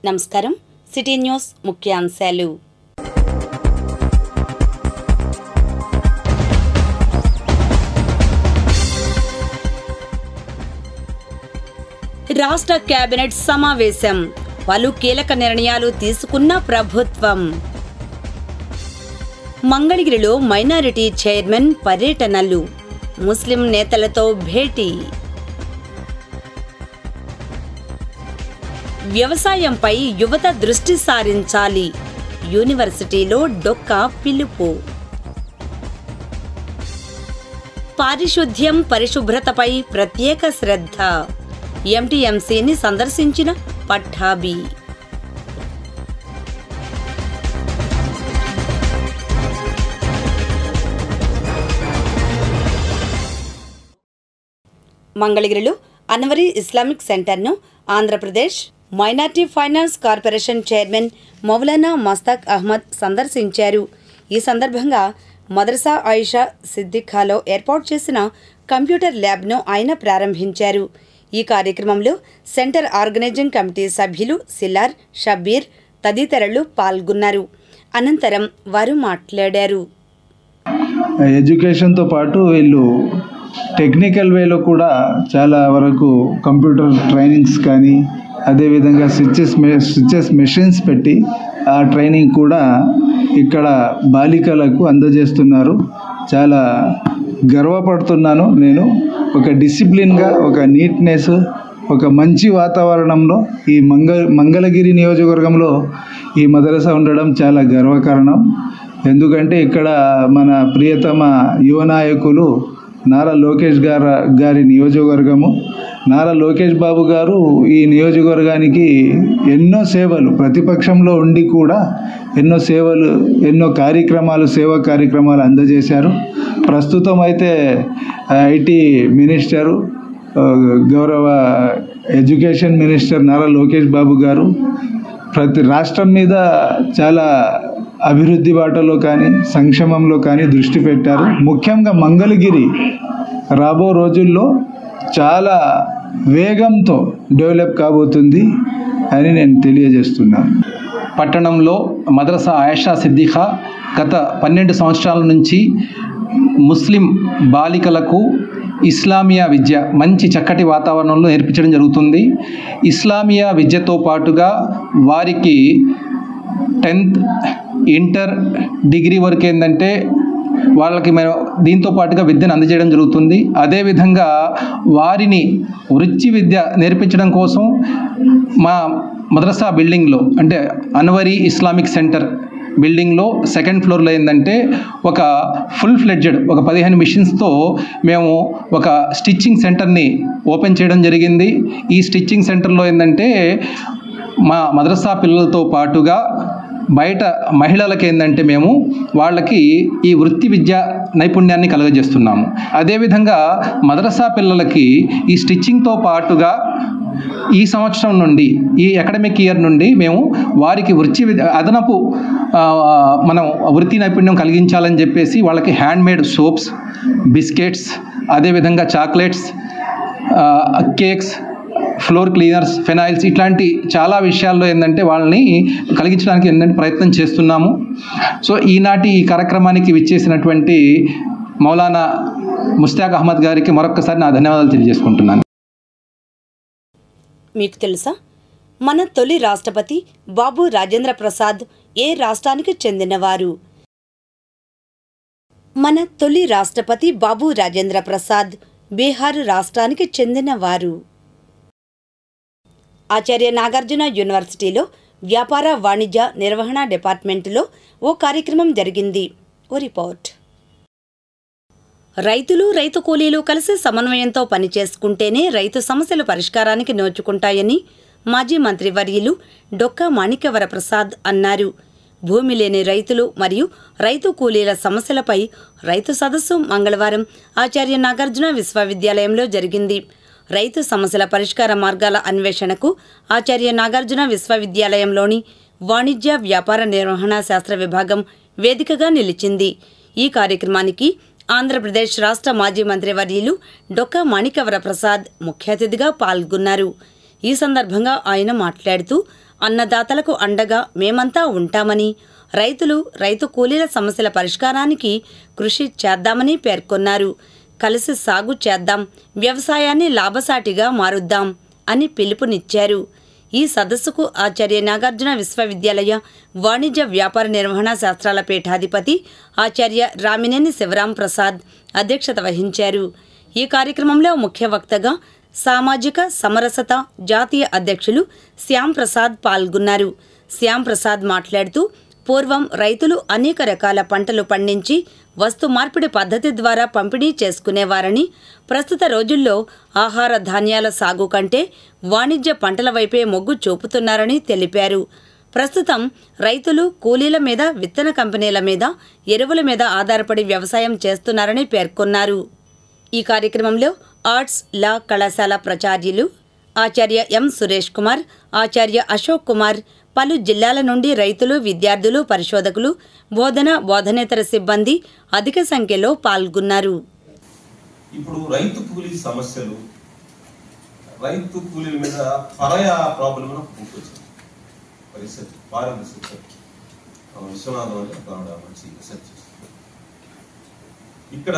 నమస్కారం. City news ముఖ్యాంశాలు. రాష్ట్ర కేబినెట్ సమావేశం. పలు కీలక నిర్ణయాలు తీసుకున్న ప్రభుత్వం. మంగళగిరిలో మైనారిటీ చైర్మన్ పర్యటనలు. ముస్లిం నేతలతో భేటీ. వ్యవసాయంపై యువత దృష్టి సారించాలి. యూనివర్సిటీలో డొక్కా పిలుపు. పారిశుద్ధ్యం, పరిశుభ్రతపై ప్రత్యేక శ్రద్ధ. ఎంటీఎంసీని సందర్శించిన పట్టాభి. మంగళగిరిలో అన్వరీ ఇస్లామిక్ సెంటర్ను Andhra Pradesh minority finance corporation chairman Maulana Mushtaq Ahmed సందర్శించారు. ఈ సందర్భంగా మదర్సా ఆయిషా సిద్దిఖాలో ఏర్పాటు చేసిన కంప్యూటర్ ల్యాబ్ను ఆయన ప్రారంభించారు. ఈ కార్యక్రమంలో సెంటర్ ఆర్గనైజింగ్ కమిటీ సభ్యులు సిల్లార్, షబ్బీర్ తదితరులు పాల్గొన్నారు. అనంతరం వారు మాట్లాడారు. ఎడ్యుకేషన్తో పాటు వీళ్ళు టెక్నికల్ వేలో కూడా చాలా వరకు కంప్యూటర్ ట్రైనింగ్స్ కానీ అదేవిధంగా స్విచెస్ మెషిన్స్ పెట్టి ఆ ట్రైనింగ్ కూడా ఇక్కడ బాలికలకు అందజేస్తున్నారు. చాలా గర్వపడుతున్నాను. నేను ఒక డిసిప్లిన్గా, ఒక నీట్నెస్, ఒక మంచి వాతావరణంలో ఈ మంగళగిరి నియోజకవర్గంలో ఈ మదరసా ఉండడం చాలా గర్వకారణం. ఎందుకంటే ఇక్కడ మన ప్రియతమ యువ నాయకులు నారా లోకేష్ గారి నియోజకవర్గము. నారా లోకేష్ బాబు గారు ఈ నియోజకవర్గానికి ఎన్నో సేవలు, ప్రతిపక్షంలో ఉండి కూడా ఎన్నో సేవలు, ఎన్నో సేవా కార్యక్రమాలు అందజేశారు. ప్రస్తుతం అయితే ఐటీ మినిస్టరు, గౌరవ ఎడ్యుకేషన్ మినిస్టర్ నారా లోకేష్ బాబు గారు ప్రతి రాష్ట్రం మీద చాలా అభివృద్ధి బాటలో కానీ సంక్షేమంలో కానీ దృష్టి పెట్టారు. ముఖ్యంగా మంగళగిరి రాబో రోజుల్లో చాలా వేగంతో డెవలప్ కాబోతుంది అని నేను తెలియజేస్తున్నాను. పట్టణంలో మదరసా ఆయిషా సిద్దిఖా గత 12 సంవత్సరాల నుంచి ముస్లిం బాలికలకు ఇస్లామియా విద్య మంచి చక్కటి వాతావరణంలో నేర్పించడం జరుగుతుంది. ఇస్లామియా విద్యతో పాటుగా వారికి 10th, ఇంటర్, డిగ్రీ వరకు ఏంటంటే వాళ్ళకి దీంతో పాటుగా విద్యను అందజేయడం జరుగుతుంది. అదేవిధంగా వారిని వృత్తి విద్య నేర్పించడం కోసం మా మద్రసా బిల్డింగ్లో, అంటే అన్వరీ ఇస్లామిక్ సెంటర్ బిల్డింగ్లో 2nd ఫ్లోర్లో ఏంటంటే ఒక ఫుల్ ఫ్లెడ్జెడ్ ఒక 15 మిషన్స్తో మేము ఒక స్టిచ్చింగ్ సెంటర్ని ఓపెన్ చేయడం జరిగింది. ఈ స్టిచ్చింగ్ సెంటర్లో ఏంటంటే మా మద్రసా పిల్లలతో పాటుగా బయట మహిళలకు ఏంటంటే మేము వాళ్ళకి ఈ వృత్తి విద్య నైపుణ్యాన్ని కలుగజేస్తున్నాము. అదేవిధంగా మద్రసా పిల్లలకి ఈ స్టిచ్చింగ్తో పాటుగా ఈ సంవత్సరం నుండి, ఈ అకాడమిక్ ఇయర్ నుండి మేము వారికి అదనపు మనం వృత్తి నైపుణ్యం కలిగించాలని చెప్పేసి వాళ్ళకి హ్యాండ్మేడ్ సోప్స్, బిస్కెట్స్, అదేవిధంగా చాక్లెట్స్, కేక్స్, ఫ్లోర్ క్లీనర్స్, ఫెనాయిల్స్ ఇట్లాంటి చాలా విషయాల్లో ఏంటంటే వాళ్ళని కలిగించడానికి ఏంటంటే ప్రయత్నం చేస్తున్నాము. సో ఈనాటి ఈ కార్యక్రమానికి విచ్చేసినటువంటి మౌలానా ముస్తాక్ అహ్మద్ గారికి మరొక్కసారి నా ధన్యవాదాలు తెలియజేసుకుంటున్నాను. మీకు తెలుసా, మన తొలి రాష్ట్రపతి బాబు రాజేంద్ర ప్రసాద్ ఏ రాష్ట్రానికి చెందినవారు? మన తొలి రాష్ట్రపతి బాబు రాజేంద్ర ప్రసాద్ బీహార్ రాష్ట్రానికి చెందినవారు. ఆచార్య నాగార్జున యూనివర్సిటీలో వ్యాపార వాణిజ్య నిర్వహణ డిపార్ట్మెంటులో ఓ కార్యక్రమం జరిగింది. ఓ రిపోర్ట్. రైతులు, రైతు కూలీలు కలిసి సమన్వయంతో పనిచేసుకుంటేనే రైతు సమస్యలు పరిష్కారానికి నోచుకుంటాయని మాజీ మంత్రి వర్యులు డొక్కా మాణిక్యవర ప్రసాద్ అన్నారు. భూమి లేని రైతులు మరియు రైతు కూలీల సమస్యలపై రైతు సదస్సు మంగళవారం ఆచార్య నాగార్జున విశ్వవిద్యాలయంలో జరిగింది. రైతు సమస్యల పరిష్కార మార్గాల అన్వేషణకు ఆచార్య నాగార్జున విశ్వవిద్యాలయంలోని వాణిజ్య వ్యాపార నిర్వహణ శాస్త్ర విభాగం వేదికగా నిలిచింది. ఈ కార్యక్రమానికి ఆంధ్రప్రదేశ్ రాష్ట్ర మాజీ మంత్రి వర్యులు డొక్కా మాణిక్యవర ప్రసాద్ ముఖ్య అతిథిగా పాల్గొన్నారు. ఈ సందర్భంగా ఆయన మాట్లాడుతూ అన్నదాతలకు అండగా మేమంతా ఉంటామని, రైతు కూలీల సమస్యల పరిష్కారానికి కృషి చేద్దామని పేర్కొన్నారు. కలిసి సాగు చేద్దాం, వ్యవసాయాన్ని లాభసాటిగా మారుద్దాం అని పిలుపునిచ్చారు. ఈ సదస్సుకు ఆచార్య నాగార్జున విశ్వవిద్యాలయ వాణిజ్య వ్యాపార నిర్వహణ శాస్త్రాల పీఠాధిపతి ఆచార్య రామినేని శివరాం ప్రసాద్ అధ్యక్షత వహించారు. ఈ కార్యక్రమంలో ముఖ్య వక్తగా సామాజిక సమరసత జాతీయ అధ్యక్షులు శ్యామ్ ప్రసాద్ పాల్గొన్నారు. శ్యామ్ ప్రసాద్ మాట్లాడుతూ, పూర్వం రైతులు అనేక రకాల పంటలు పండించి వస్తు మార్పిడి పద్ధతి ద్వారా పంపిణీ చేసుకునేవారని, ప్రస్తుత రోజుల్లో ఆహార ధాన్యాల సాగు కంటే వాణిజ్య పంటల వైపే మొగ్గు చూపుతున్నారని తెలిపారు. ప్రస్తుతం రైతులు కూలీల మీద, విత్తన కంపెనీల మీద, ఎరువుల మీద ఆధారపడి వ్యవసాయం చేస్తున్నారని పేర్కొన్నారు. ఈ కార్యక్రమంలో ఆర్ట్స్ లా కళాశాల ప్రాచార్యులు ఆచార్య ఎం సురేష్ కుమార్, ఆచార్య అశోక్ కుమార్, పలు జిల్లాల నుండి రైతులు, విద్యార్థులు, పరిశోధకులు, బోధనేతర సిబ్బంది అధిక సంఖ్యలో పాల్గొన్నారు. ఇప్పుడు రైతు కూలీ సమస్యలు, రైతు కూలీల మీద పరాయ ప్రాబ్లం పుట్టుకొచ్చింది. రీసెర్చ్ ఫారెన్ రీసెర్చ్ విశ్వనాథం అని మంచి రీసెర్చ్ ఇక్కడ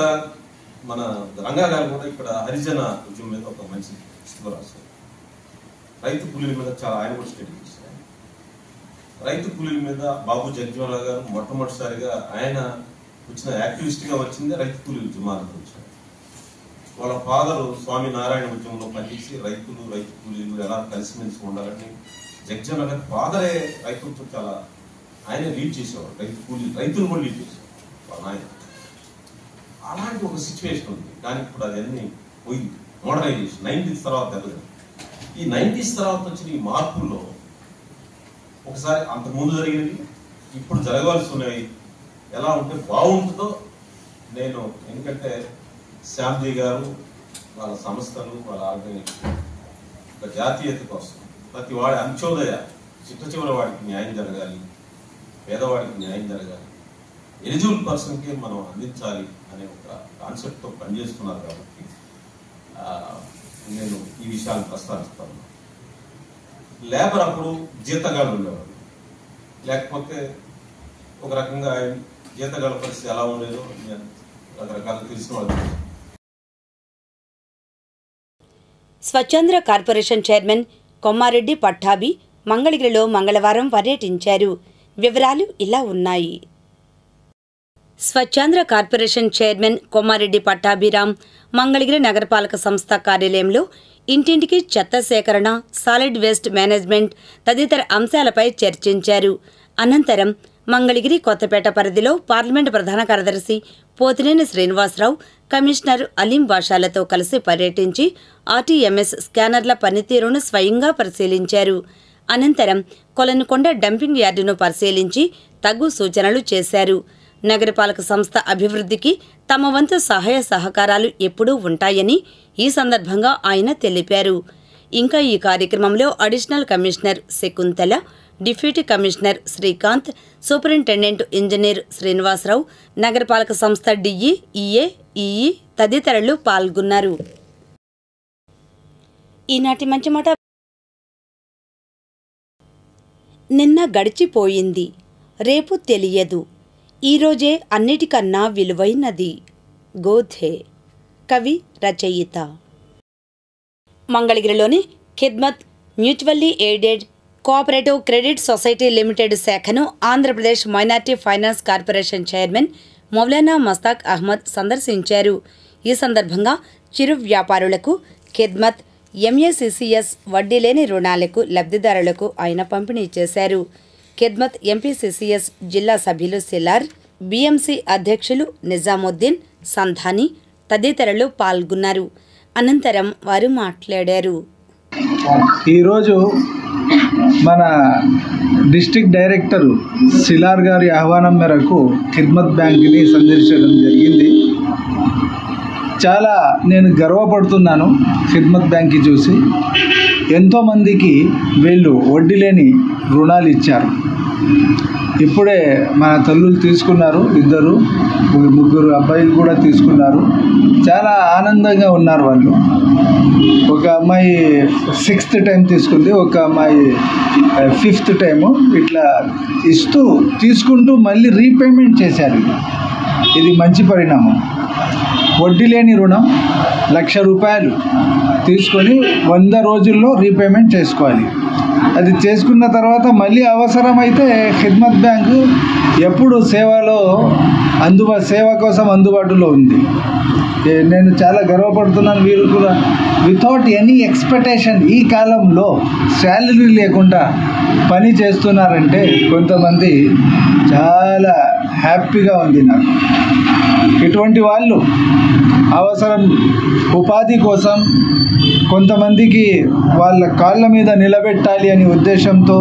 మన రంగా గారు కూడా ఇక్కడ హరిజన ఉద్యమం మీద ఒక మంచి పుస్తకం రాశారు. రైతు కూలీల మీద చాలా ఆయన కూడా స్టడీ చేశారు. రైతు కూలీల మీద బాబు జగజ్జీవనరావు గారు మొట్టమొదటిసారిగా ఆయన వచ్చిన యాక్టివిస్ట్గా వచ్చింది రైతు కూలీల ఉద్యమాలకు వచ్చారు. వాళ్ళ ఫాదరు స్వామి నారాయణ ఉద్యమంలో పనిచేసి రైతు కూలీలు ఎలా కలిసిమెలిసి ఉండాలని జగజ్జీవనరావు గారి ఫాదరే రైతులతో చాలా ఆయన లీడ్ చేసేవాడు. రైతులు కూడా లీడ్ చేసేవాడు వాళ్ళ నాయన. అలాంటి ఒక సిచ్యువేషన్ ఉంది. కానీ ఇప్పుడు అదన్నీ పోయింది. మోడర్నైజేషన్ 90s తర్వాత తెలియదు. ఈ 90s తర్వాత వచ్చిన ఈ మార్పుల్లో ఒకసారి అంతకుముందు జరిగినవి ఇప్పుడు జరగవలసి ఉన్నవి ఎలా ఉంటే బాగుంటుందో నేను, ఎందుకంటే శ్యామ్జీ గారు వాళ్ళ సంస్థలు వాళ్ళ ఆర్గనైజేషన్ ఒక జాతీయత కోసం ప్రతి వాడి అంత్యోదయ చిట్ట చివరి వాడికి న్యాయం జరగాలి, పేదవాడికి న్యాయం జరగాలి, ఎలిజిబుల్ పర్సన్కి మనం అందించాలి అనే ఒక కాన్సెప్ట్తో పనిచేస్తున్నారు. కాబట్టి నేను ఈ విషయాన్ని ప్రస్తావిస్తాను. లేబర్ అప్పుడు జీతగాళ్ళు ఉండేవాళ్ళు, లేకపోతే ఒక రకంగా జీతగాళ్ళ పరిస్థితి ఎలా ఉండేదో రకరకాలు తెలిసిన వాళ్ళు. స్వచ్ఛంద్ర కార్పొరేషన్ చైర్మన్ కొమ్మారెడ్డి పట్టాభి మంగళగిరిలో మంగళవారం పర్యటించారు. వివరాలు ఇలా ఉన్నాయి. స్వచ్ఛాంధ్ర కార్పొరేషన్ చైర్మన్ కొమ్మారెడ్డి పట్టాభిరామ్ మంగళగిరి నగరపాలక సంస్థ కార్యాలయంలో ఇంటింటికి చెత్త సేకరణ, సాలిడ్ వేస్ట్ మేనేజ్మెంట్ తదితర అంశాలపై చర్చించారు. అనంతరం మంగళగిరి కొత్తపేట పరిధిలో పార్లమెంటు ప్రధాన కార్యదర్శి పోతినేని శ్రీనివాసరావు, కమిషనర్ అలీం బాషాలతో కలిసి పర్యటించి ఆర్టీఎంఎస్ స్కానర్ల పనితీరును స్వయంగా పరిశీలించారు. అనంతరం కొలనుకొండ డంపింగ్ యార్డును పరిశీలించి తగు సూచనలు చేశారు. నగరపాలక సంస్థ అభివృద్ధికి తమ వంతు సహాయ సహకారాలు ఎప్పుడూ ఉంటాయని ఈ సందర్భంగా ఆయన తెలిపారు. ఇంకా ఈ కార్యక్రమంలో additional commissioner Shakuntala, deputy commissioner Srikanth, superintendent engineer Srinivasa Rao, నగరపాలక సంస్థ డిఈ, ఈఏ, ఈఈ తదితరులు పాల్గొన్నారు. ఈనాటి మంచి మాట. నిన్న గడిచిపోయింది, రేపు తెలియదు, ఈరోజే అన్నిటికన్నా విలువైనది. గోధే. కవి, రచయిత. మంగళగిరిలోని Khidmat mutually aided cooperative credit society limited శాఖను Andhra Pradesh minority finance corporation chairman Maulana Mushtaq Ahmed సందర్శించారు. ఈ సందర్భంగా చిరు వ్యాపారులకు ఖిద్మత్, ఎంఏసిసిఎస్ వడ్డీ లేని రుణాలకు లబ్ధిదారులకు ఆయన పంపిణీ చేశారు. ఖిద్మత్ ఎంపీసీసీఎస్ జిల్లా సభ్యులు సిలార్, బీఎంసీ అధ్యక్షులు నిజాముద్దీన్, సంధాని తదితరులు పాల్గొన్నారు. అనంతరం వారు మాట్లాడారు. ఈరోజు మన డిస్ట్రిక్ట్ డైరెక్టర్ సిలార్ గారి ఆహ్వానం మేరకు ఖిద్మత్ బ్యాంక్ని సందర్శించడం జరిగింది. చాలా నేను గర్వపడుతున్నాను ఖిద్మత్ బ్యాంక్కి చూసి. ఎంతోమందికి వీళ్ళు వడ్డీ లేని రుణాలు ఇచ్చారు. ఇప్పుడే మన తల్లులు తీసుకున్నారు, ఇద్దరు ముగ్గురు అబ్బాయిలు కూడా తీసుకున్నారు. చాలా ఆనందంగా ఉన్నారు వాళ్ళు. ఒక అమ్మాయి 6th టైం తీసుకుంది, ఒక అమ్మాయి 5th టైము. ఇట్లా తీసుకుంటూ మళ్ళీ రీపేమెంట్ చేశారు. ఇది మంచి పరిణామం. వడ్డీ లేని రుణం 1,00,000 రూపాయలు తీసుకొని 100 రోజుల్లో రీపేమెంట్ చేసుకోవాలి. అది చేసుకున్న తర్వాత మళ్ళీ అవసరమైతే ఖిద్మత్ బ్యాంకు ఎప్పుడు సేవ కోసం అందుబాటులో ఉంది. నేను చాలా గర్వపడుతున్నాను. వీరు కూడా వితౌట్ ఎనీ ఎక్స్పెక్టేషన్ ఈ కాలంలో శాలరీ లేకుండా పని చేస్తున్నారంటే కొంతమంది చాలా హ్యాపీగా ఉంది నాకు. ఇటువంటి వాళ్ళు అవసరం ఉపాధి కోసం కొంతమందికి వాళ్ళ కాళ్ళ మీద నిలబెట్టాలి అనే ఉద్దేశంతో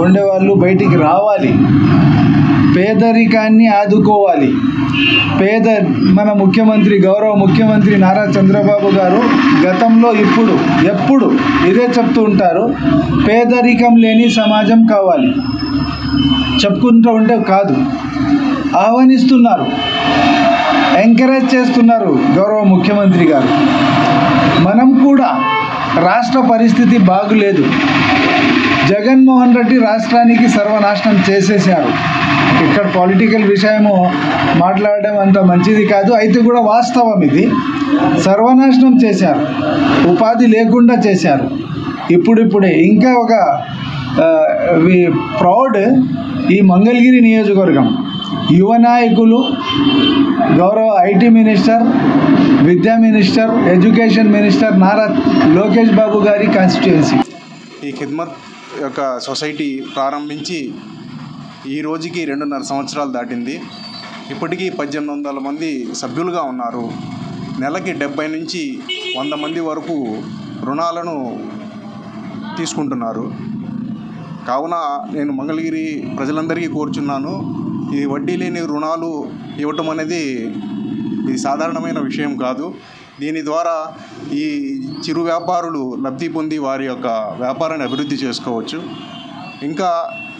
ఉండేవాళ్ళు బయటికి రావాలి, పేదరికాన్ని ఆదుకోవాలి. మన గౌరవ ముఖ్యమంత్రి నారా చంద్రబాబు గారు గతంలో ఎప్పుడు ఇదే చెప్తూ ఉంటారు, పేదరికం లేని సమాజం కావాలి. చెప్పుకుంటూ ఉంటే కాదు, ఆహ్వానిస్తున్నారు, ఎంకరేజ్ చేస్తున్నారు గౌరవ ముఖ్యమంత్రి గారు. మనం కూడా రాష్ట్ర పరిస్థితి బాగులేదు. జగన్మోహన్ రెడ్డి రాష్ట్రానికి సర్వనాశనం చేసేశారు. ఇక్కడ పొలిటికల్ విషయము మాట్లాడడం అంత మంచిది కాదు, అయితే కూడా వాస్తవం. ఇది సర్వనాశనం చేశారు, ఉపాధి లేకుండా చేశారు. ఇప్పుడిప్పుడే ఇంకా ఒక ప్రౌడ్ ఈ మంగళగిరి నియోజకవర్గం యువ నాయకులు, గౌరవ ఐటీ మినిస్టర్, విద్యా minister, education minister Nara Lokesh Babu గారి కాన్స్టిట్యుయెన్సీ. ఈ ఖిద్మత్ యొక్క సొసైటీ ప్రారంభించి ఈ రోజుకి 2.5 సంవత్సరాలు దాటింది. ఇప్పటికీ 1800 మంది సభ్యులుగా ఉన్నారు. నెలకి 70 నుంచి 100 మంది వరకు రుణాలను తీసుకుంటున్నారు. కావున నేను మంగళగిరి ప్రజలందరికీ కోరుచున్నాను, ఈ వడ్డీ లేని రుణాలు ఇవ్వటం అనేది ఇది సాధారణమైన విషయం కాదు. దీని ద్వారా ఈ చిరు వ్యాపారులు లబ్ధి పొంది వారి యొక్క వ్యాపారాన్ని అభివృద్ధి చేసుకోవచ్చు. ఇంకా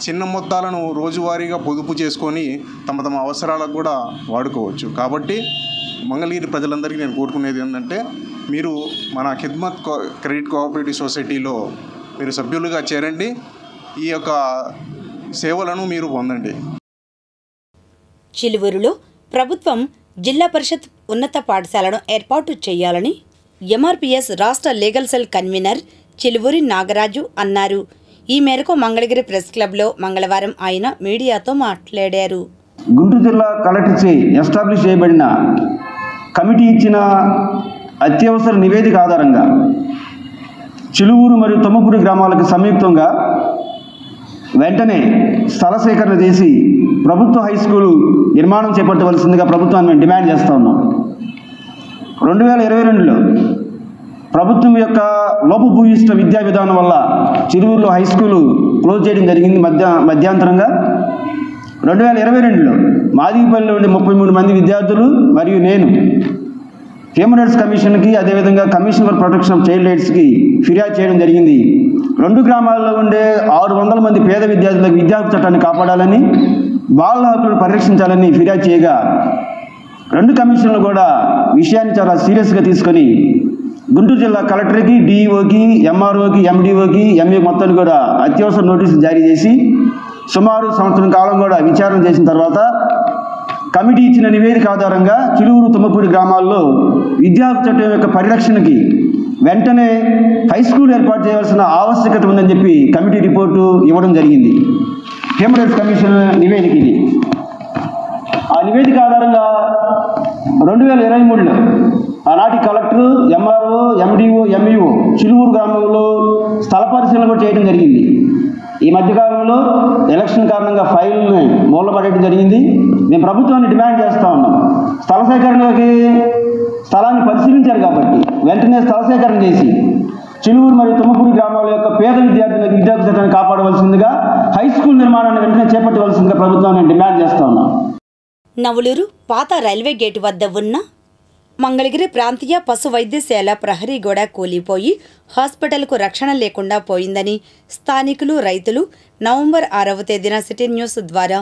చిన్న మొత్తాలను రోజువారీగా పొదుపు చేసుకొని తమ అవసరాలకు కూడా వాడుకోవచ్చు. కాబట్టి మంగళగిరి ప్రజలందరికీ నేను కోరుకునేది ఏంటంటే, మీరు మన ఖిద్మత్ క్రెడిట్ కోఆపరేటివ్ సొసైటీలో మీరు సభ్యులుగా చేరండి, ఈ యొక్క సేవలను మీరు పొందండి. చిలువూరులో ప్రభుత్వం జిల్లా పరిషత్ ఉన్నత పాఠశాలను ఏర్పాటు చేయాలని ఎంఆర్పీఎస్ రాష్ట్ర legal cell convener Chiluvuri Nagaraju అన్నారు. ఈ మేరకు మంగళగిరి ప్రెస్ క్లబ్లో మంగళవారం ఆయన మీడియాతో మాట్లాడారు. గుంటూరు జిల్లా కలెక్టర్చే ఎస్టాబ్లిష్ చేయబడిన కమిటీ ఇచ్చిన అత్యవసర నివేదిక ఆధారంగా చిలువూరు మరియు తొమ్మపూడి గ్రామాలకు సంయుక్తంగా వెంటనే స్థల సేకరణ చేసి ప్రభుత్వ హై స్కూలు నిర్మాణం చేపట్టవలసిందిగా ప్రభుత్వాన్ని మేము డిమాండ్ చేస్తూ ఉన్నాం. 2022లో ప్రభుత్వం యొక్క లోపభూయిష్ట విద్యా విధానం వల్ల చిలువూరులో హై స్కూలు క్లోజ్ చేయడం జరిగింది మధ్యాంతరంగా. 2022లో మాదిగపల్లిలో ఉండే 33 మంది విద్యార్థులు మరియు నేను హ్యూమన్ రైట్స్ కమిషన్కి, అదేవిధంగా commission for protection of child రైట్స్కి ఫిర్యాదు చేయడం జరిగింది. 2 గ్రామాల్లో ఉండే 600 మంది పేద విద్యార్థులకు విద్యా చట్టాన్ని కాపాడాలని, బాల హక్కులను పరిరక్షించాలని ఫిర్యాదు చేయగా 2 కమిషన్లు కూడా విషయాన్ని చాలా సీరియస్గా తీసుకొని గుంటూరు జిల్లా కలెక్టర్కి, డిఈఓకి, ఎంఆర్ఓకి, ఎండిఓకి, ఎంఏ మొత్తాన్ని కూడా అత్యవసర నోటీసులు జారీ చేసి సుమారు సంవత్సరం కాలం కూడా విచారణ చేసిన తర్వాత కమిటీ ఇచ్చిన నివేదిక ఆధారంగా చిలువూరు తొమ్మపూడి గ్రామాల్లో విద్యా చట్టం యొక్క పరిరక్షణకి వెంటనే హై స్కూల్ ఏర్పాటు చేయాల్సిన ఆవశ్యకత ఉందని చెప్పి కమిటీ రిపోర్టు ఇవ్వడం జరిగింది. హ్యూమన్ రైట్స్ కమిషన్ నివేదిక ఇది. ఆ నివేదిక ఆధారంగా 2023లో ఆనాటి collector, MRO, MDO, MEO Chiluvuru గ్రామంలో స్థల పరిశీలన కూడా చేయడం జరిగింది. ఈ మధ్యకాలంలో ఎలక్షన్ కారణంగా ఫైల్ని మూలపడేయడం జరిగింది. మేము ప్రభుత్వాన్ని డిమాండ్ చేస్తూ ఉన్నాం, స్థల సేకరణకి స్థలాన్ని పరిశీలించారు కాబట్టి వెంటనే స్థల సేకరణ చేసి చిలువూరు మరియు తుమ్మపూడి గ్రామాల యొక్క పేద విద్యార్థులకు విద్యా చట్టాన్ని కాపాడవలసిందిగా, హై స్కూల్ నిర్మాణాన్ని వెంటనే చేపట్టవలసిందిగా ప్రభుత్వాన్ని డిమాండ్ చేస్తూ ఉన్నాం. నవలూరు పాత రైల్వే గేటు వద్ద ఉన్న మంగళగిరి ప్రాంతీయ పశు వైద్యశాల ప్రహరీ గోడ కూలిపోయి హాస్పిటల్కు రక్షణ లేకుండా పోయిందని స్థానికులు, రైతులు నవంబర్ 6వ తేదీన సిటీ న్యూస్ ద్వారా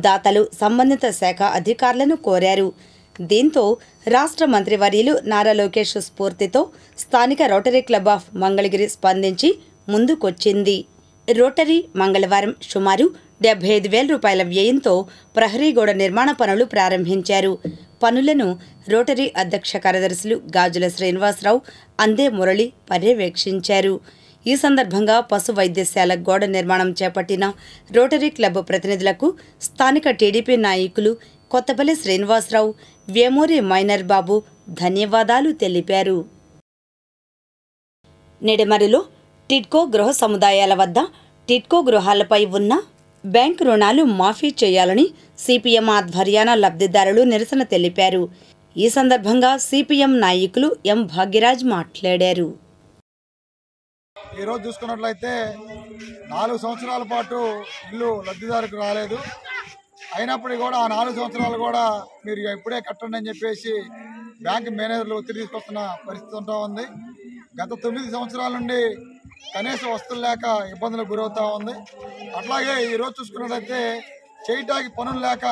దాతలు సంబంధిత శాఖ అధికారులను కోరారు. దీంతో రాష్ట్ర మంత్రివర్యులు నారా లోకేష్ స్ఫూర్తితో స్థానిక రోటరీ క్లబ్ ఆఫ్ మంగళగిరి స్పందించి ముందుకొచ్చింది. రోటరీ మంగళవారం సుమారు 75,000 రూపాయల వ్యయంతో ప్రహరీ గోడ నిర్మాణ పనులు ప్రారంభించారు. పనులను రోటరీ అధ్యక్ష కార్యదర్శులు గాజుల శ్రీనివాసరావు, అందే మురళి పర్యవేక్షించారు. ఈ సందర్భంగా పశు వైద్యశాల గోడ నిర్మాణం చేపట్టిన రోటరీ క్లబ్ ప్రతినిధులకు స్థానిక టీడీపీ నాయకులు కొత్తపల్లి శ్రీనివాసరావు, వేమూరి మైనర్ బాబు ధన్యవాదాలు తెలిపారు. నిడమరిలో టిడ్కో గృహ సముదాయాల వద్ద టిడ్కో గృహాలపై ఉన్న బ్యాంకు రుణాలు మాఫీ చేయాలని సిపిఎం ఆధ్వర్యాన లబ్ధిదారులు నిరసన తెలిపారు. ఈ సందర్భంగా సిపిఎం నాయకులు ఎం భాగ్యరాజ్ మాట్లాడారు. ఈరోజు చూసుకున్నట్లయితే 4 సంవత్సరాల పాటు ఇల్లు లబ్ధిదారుకు రాలేదు. అయినప్పటికీ కూడా ఆ 4 సంవత్సరాలు కూడా మీరు ఇప్పుడే కట్టండి అని చెప్పేసి బ్యాంకు మేనేజర్లు ఒత్తిడి తీసుకొస్తున్న పరిస్థితి ఉంటా ఉంది. గత 9 సంవత్సరాల నుండి కనీస వస్తువులు లేక ఇబ్బందులకు గురవుతూ ఉంది. అట్లాగే ఈరోజు చూసుకున్నట్లయితే చేయటానికి పనులు లేక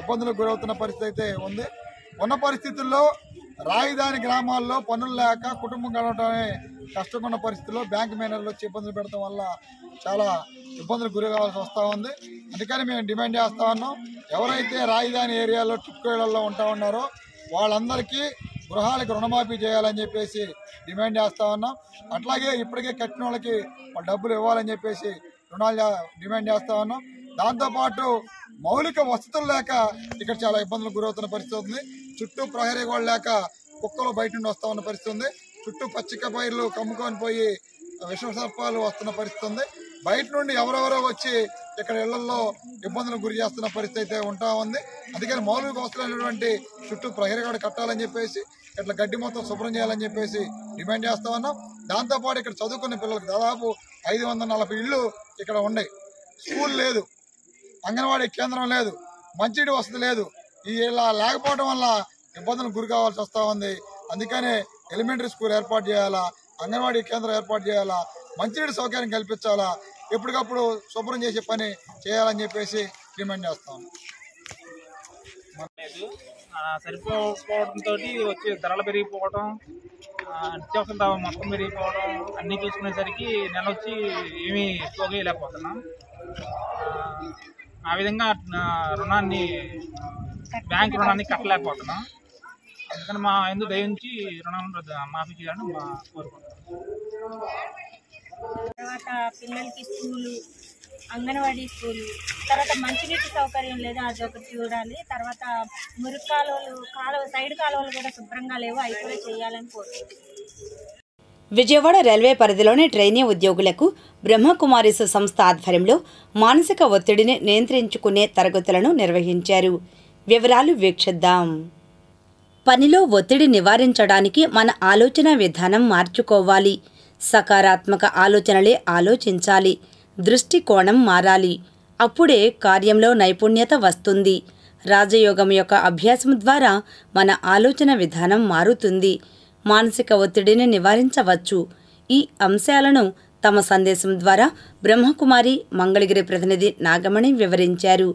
ఇబ్బందులకు గురవుతున్న పరిస్థితి అయితే ఉంది. ఉన్న పరిస్థితుల్లో రాజధాని గ్రామాల్లో పనులు లేక కుటుంబం గడవటమే కష్టంగా ఉన్న పరిస్థితుల్లో బ్యాంకు మేనేజర్లు వచ్చి ఇబ్బందులు పెడతాం వల్ల చాలా ఇబ్బందులకు గురి కావాల్సి వస్తూ ఉంది. అందుకని మేము డిమాండ్ చేస్తూ ఉన్నాం, ఎవరైతే రాజధాని ఏరియాలో టిప్కోయిలలో ఉంటా ఉన్నారో వాళ్ళందరికీ గృహాలకు రుణమాఫీ చేయాలని చెప్పేసి డిమాండ్ చేస్తూ ఉన్నాం. అట్లాగే ఇప్పటికే కట్టిన వాళ్ళకి డబ్బులు ఇవ్వాలని చెప్పేసి రుణాలు డిమాండ్ చేస్తూ ఉన్నాం. దాంతోపాటు మౌలిక వసతులు లేక ఇక్కడ చాలా ఇబ్బందులకు గురవుతున్న పరిస్థితి ఉంది. చుట్టూ ప్రహరీ గోడ లేక కుక్కలు బయట నుండి వస్తూ ఉన్న పరిస్థితి ఉంది. చుట్టూ పచ్చిక పైర్లు కమ్ముకొని పోయి విష సర్పాలు వస్తున్న పరిస్థితి ఉంది. బయట నుండి ఎవరెవరో వచ్చి ఇక్కడ ఇళ్లలో ఇబ్బందులకు గురి చేస్తున్న పరిస్థితి అయితే ఉంటా ఉంది. అందుకని మౌలిక వసతులైనటువంటి చుట్టూ ప్రహరీ గోడ కట్టాలని చెప్పేసి ఇట్లా గడ్డి మొత్తం శుభ్రం చేయాలని చెప్పేసి డిమాండ్ చేస్తా ఉన్నాం. దాంతోపాటు ఇక్కడ చదువుకునే పిల్లలకు దాదాపు 540 ఇళ్ళు ఇక్కడ ఉన్నాయి. స్కూల్ లేదు, అంగన్వాడీ కేంద్రం లేదు, మంచినీటి వసతి లేదు. ఇలా లేకపోవడం వల్ల ఇబ్బందులకు గురి కావాల్సి వస్తూ ఉంది. అందుకనే ఎలిమెంటరీ స్కూల్ ఏర్పాటు చేయాలా, అంగన్వాడీ కేంద్రం ఏర్పాటు చేయాలా, మంచినీటి సౌకర్యం కల్పించాలా, ఎప్పటికప్పుడు శుభ్రం చేసే పని చేయాలని చెప్పేసి డిమాండ్ చేస్తాం. సరిపోవడంతో వచ్చి ధరలు పెరిగిపోవడం, నిత్యావసర మొత్తం పెరిగిపోవడం అన్నీ చూసుకునేసరికి నెల వచ్చి ఏమీ పోగలేకపోతున్నాం. ఆ విధంగా బ్యాంక్ రుణాన్ని కట్టలేకపోతున్నాం. అందుకని మా ఎందుకు దయించి రుణాలను మాఫీ చేయాలని కోరుకుంటున్నాం. తర్వాత పిల్లలకి స్కూలు, అంగన్వాడీ స్కూలు, తర్వాత మంచినీటి సౌకర్యం లేదు, అది ఒకటి చూడాలి. తర్వాత మురికి కాలువలు సైడ్ కాలువలు కూడా శుభ్రంగా లేవు, అవి కూడా చేయాలని కోరుకుంటున్నాం. విజయవాడ రైల్వే పరిధిలోని ట్రైనీ ఉద్యోగులకు బ్రహ్మకుమారిస్ సంస్థ ఆధ్వర్యంలో మానసిక ఒత్తిడిని నియంత్రించుకునే తరగతులను నిర్వహించారు. వివరాలు వీక్షిద్దాం. పనిలో ఒత్తిడి నివారించడానికి మన ఆలోచన విధానం మార్చుకోవాలి. సకారాత్మక ఆలోచనలే ఆలోచించాలి. దృష్టికోణం మారాలి. అప్పుడే కార్యంలో నైపుణ్యత వస్తుంది. రాజయోగం యొక్క అభ్యాసం ద్వారా మన ఆలోచన విధానం మారుతుంది. మానసిక ఒత్తిడిని నివారించవచ్చు. ఈ అంశాలను తమ సందేశం ద్వారా బ్రహ్మకుమారి మంగళగిరి ప్రతినిధి నాగమణి వివరించారు.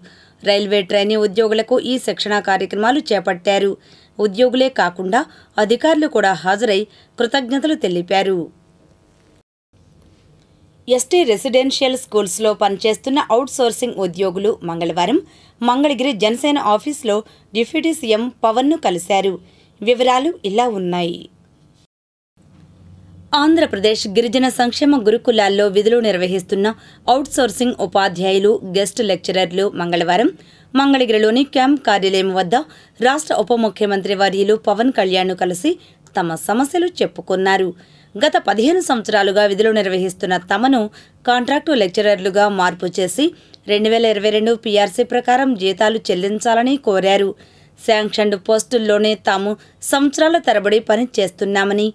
రైల్వే ట్రైనీ ఉద్యోగులకు ఈ శిక్షణా కార్యక్రమాలు చేపట్టారు. ఉద్యోగులే కాకుండా అధికారులు కూడా హాజరై కృతజ్ఞతలు తెలిపారు. ఎస్టీ రెసిడెన్షియల్ స్కూల్స్లో పనిచేస్తున్న అవుట్సోర్సింగ్ ఉద్యోగులు మంగళవారం మంగళగిరి జనసేన ఆఫీసులో డిప్యూటీ సీఎం పవన్ను కలిశారు. వివరాలు ఇలా ఉన్నాయి. ఆంధ్రప్రదేశ్ గిరిజన సంక్షేమ గురుకులాల్లో విధులు నిర్వహిస్తున్న అవుట్సోర్సింగ్ ఉపాధ్యాయులు, గెస్ట్ లెక్చరర్లు మంగళవారం మంగళగిరిలోని క్యాంప్ కార్యాలయం వద్ద రాష్ట్ర ఉప ముఖ్యమంత్రి వర్యులు పవన్ కళ్యాణ్ను కలిసి తమ సమస్యలు చెప్పుకున్నారు. గత 15 సంవత్సరాలుగా విధులు నిర్వహిస్తున్న తమను కాంట్రాక్టు లెక్చరర్లుగా మార్పు చేసి 2022 పీఆర్సీ ప్రకారం జీతాలు చెల్లించాలని కోరారు. శాంక్షన్డ్ పోస్టుల్లోనే తాము సంవత్సరాల తరబడి పని చేస్తున్నామని,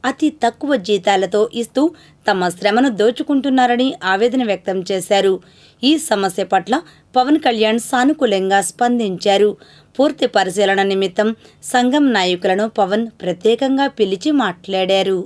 అతి తక్కువ జీతాలతో ఇస్తూ తమ శ్రమను దోచుకుంటున్నారని ఆవేదన వ్యక్తం చేశారు. ఈ సమస్య పట్ల పవన్ కళ్యాణ్ సానుకూలంగా స్పందించారు. పూర్తి పరిశీలన నిమిత్తం సంఘం నాయకులను పవన్ ప్రత్యేకంగా పిలిచి మాట్లాడారు.